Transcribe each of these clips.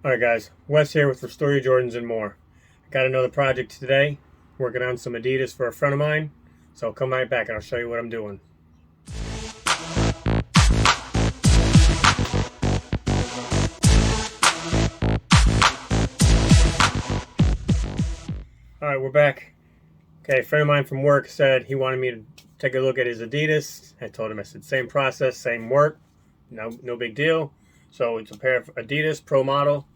Alright guys, Wes here with Restore Your Jordans and More. I got another project today, working on some Adidas for a friend of mine. So come right back and I'll show you what I'm doing. Alright, we're back. Okay, a friend of mine from work said he wanted me to take a look at his Adidas. I told him, I said, same process, same work, no big deal. So it's a pair of Adidas Pro Model.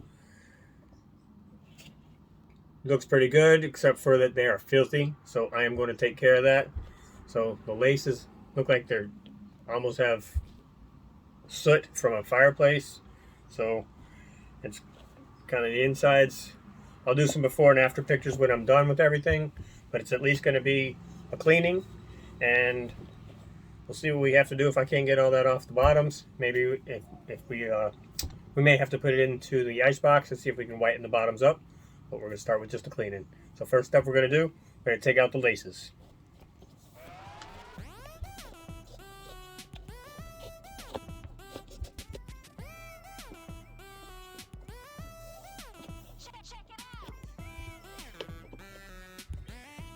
Looks pretty good, except for that they are filthy, so I am going to take care of that. So the laces look like they're almost have soot from a fireplace, so it's kind of the insides. I'll do some before and after pictures when I'm done with everything, but it's at least going to be a cleaning, and we'll see what we have to do if I can't get all that off the bottoms. Maybe if we may have to put it into the ice box and see if we can whiten the bottoms up. But we're going to start with just a cleaning. So first step we're going to do, we're going to take out the laces.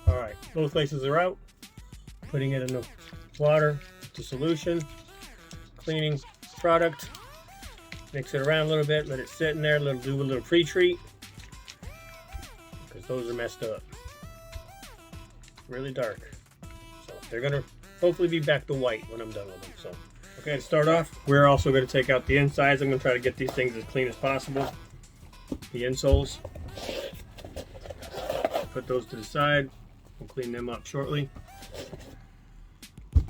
Alright, both laces are out. Putting it in the water, the solution, cleaning product. Mix it around a little bit, let it sit in there, do a little pre-treat. Because those are messed up. Really dark. So they're going to hopefully be back to white when I'm done with them. So, okay, to start off, we're also going to take out the insides. I'm going to try to get these things as clean as possible. The insoles. Put those to the side. We'll clean them up shortly. I'm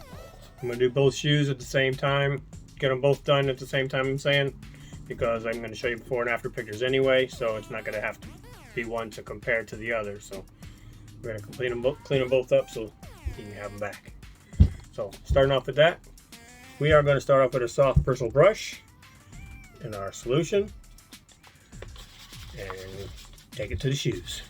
going to do both shoes at the same time. Get them both done at the same time, I'm saying. Because I'm going to show you before and after pictures anyway. So it's not going to have to be one to compare to the other. So we're going to clean them both up so you can have them back. So starting off with that, we are going to start off with a soft bristle brush in our solution and take it to the shoes.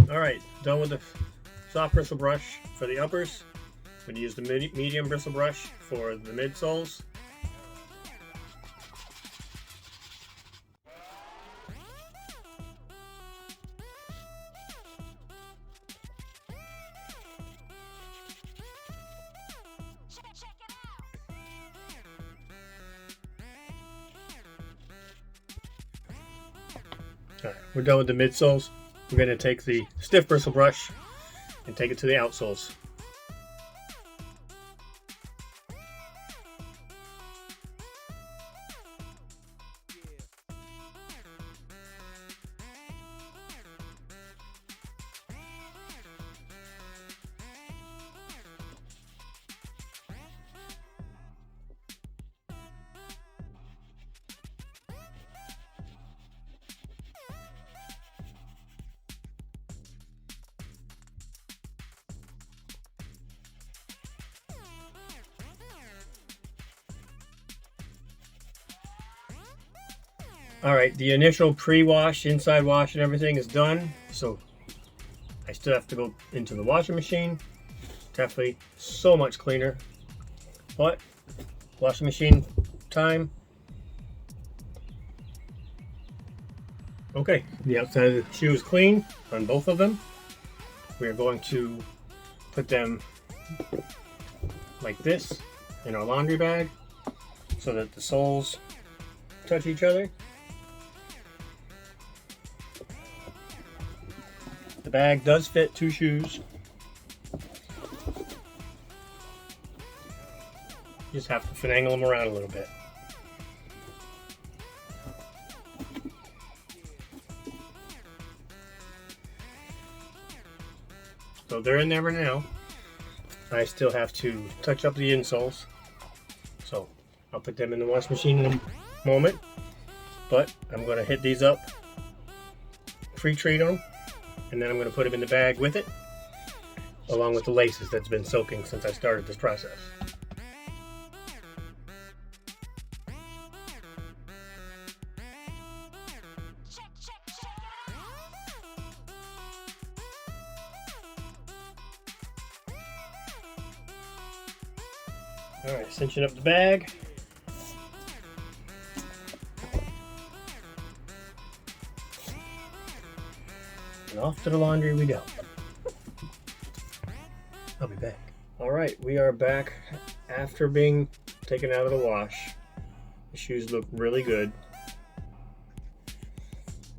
Alright, done with the soft bristle brush for the uppers. I'm going to use the medium bristle brush for the midsoles. Alright, we're done with the midsoles. We're going to take the stiff bristle brush and take it to the outsoles. Alright, the initial pre-wash, inside wash and everything is done, so I still have to go into the washing machine. Definitely so much cleaner, but washing machine time. Okay, the outside of the shoe is clean on both of them. We are going to put them like this in our laundry bag so that the soles touch each other. The bag does fit 2 shoes. Just have to finagle them around a little bit. So they're in there now. I still have to touch up the insoles. So I'll put them in the wash machine in a moment, but I'm going to hit these up, pre-treat them, and then I'm going to put them in the bag with it, along with the laces that's been soaking since I started this process. Alright, cinching up the bag. And off to the laundry we go. I'll be back. Alright, we are back after being taken out of the wash. The shoes look really good.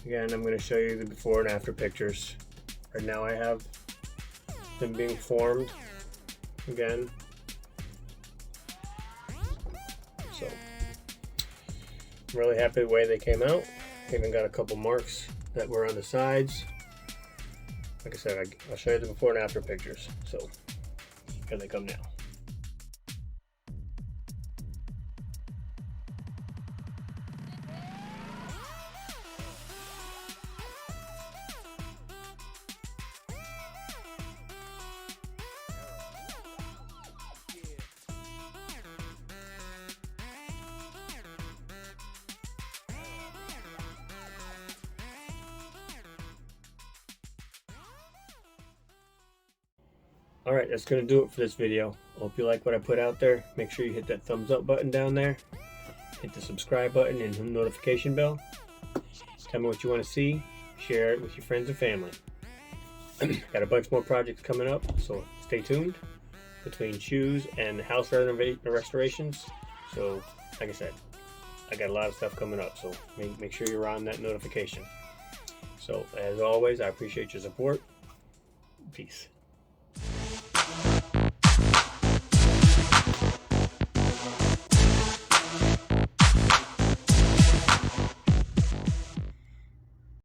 Again, I'm going to show you the before and after pictures. Right now I have them being formed again. So, I'm really happy the way they came out. Even got a couple marks that were on the sides. Like I said, I'll show you the before and after pictures. So, here they come now. Alright, that's going to do it for this video. Hope you like what I put out there. Make sure you hit that thumbs up button down there. Hit the subscribe button and the notification bell. Tell me what you want to see. Share it with your friends and family. Got a bunch more projects coming up, so stay tuned. Between shoes and house restorations. So, like I said, I got a lot of stuff coming up, so make sure you're on that notification. So, as always, I appreciate your support. Peace.